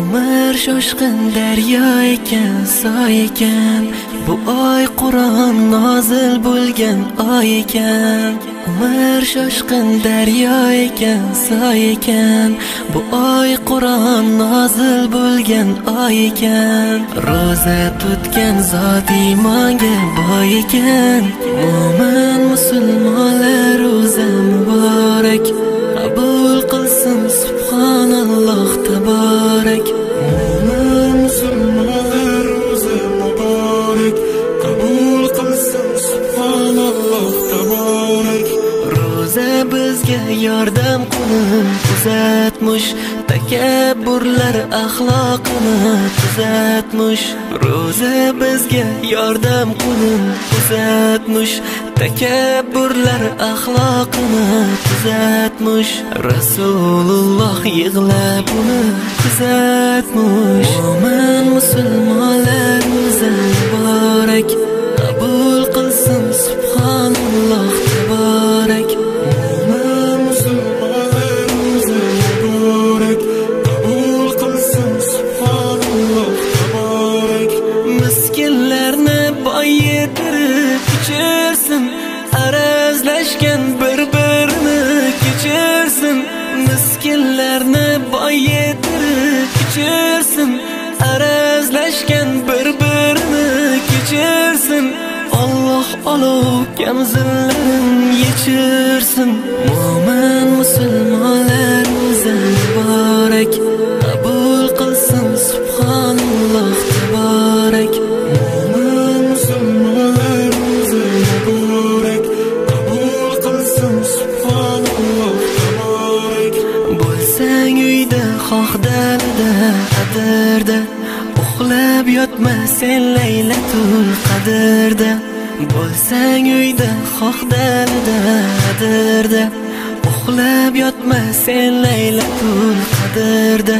umr shoshqin daryo ekan, soy ekan. Bu oy Qur'on nozil bo'lgan oy ekan. Umr shoshqin daryo ekan, soy ekan. Bu oy Qur'on nozil bo'lgan oy ekan. Roza tutgan zot iymonga boy ekan. Mo'min musulmonlar roza muborak, qabul qilsin subhanalloh taborak. Mo'min musulmonlar roza muborak, qabul qilsin subhanalloh taborak. Roza bizga yordam qilib uzatmush, takabburlar axloqini tuzatmush. Roza bizga yordam qilib uzatmush, takabburlar axloqini tuzatmush. Rasululloh yig'lab uni kuzatmush. Mo'min musulmonlar roza muborak, qabul qilsin subhanalloh taborak. Mo'min musulmonlar roza muborak, qabul qilsin subhanalloh taborak. Miskinlarni boy yetirib ichirsin, arazlashgan bir-birini kechirsin. Miskinlarni boy yetirib ichirsin, arazlashgan bir-birini kechirsin. Alloh olov kamzillarni yechirsin. Mo'min musulmonlar roza muborak, qabul qilsin subhanalloh taborak. Mo'min musulmonlar roza muborak, qabul qilsin subhanalloh taborak. Bo'lsang uyda xoh dalada adirda, uxlab yotma sen laylatul qadrda. Bo'lsang uyda xoh dalada adirda, uxlab yotma sen laylatul qadrda.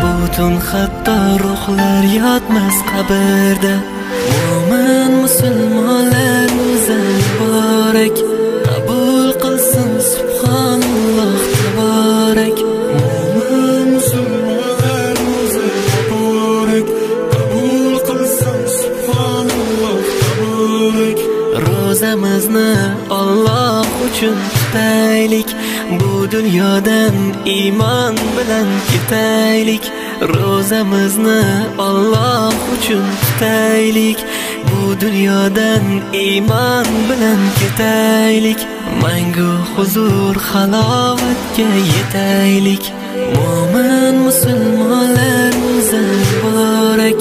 Butun hatto ruhlar yotmas qabrda. Mo'min musulmonlar roza muborak, qabul qilsin subhanalloh taborak. Mo'min musulmonlar roza muborak, qabul qilsin subhanalloh taborak. Ro'zamizni Alloh uchun tutaylik, bu dunyodan iymon bilan ketaylik. Ro'zamizni Alloh uchun tutaylik, bu dunyodan iymon bilan ketaylik. Mangu huzur halovatga yetaylik. Mo'min musulmonlar roza muborak,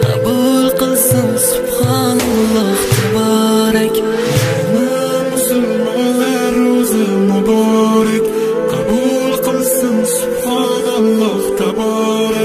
qabul qilsin subhanalloh taborak. Mo'min musulmonlar roza muborak, qabul qilsin subhanalloh taborak.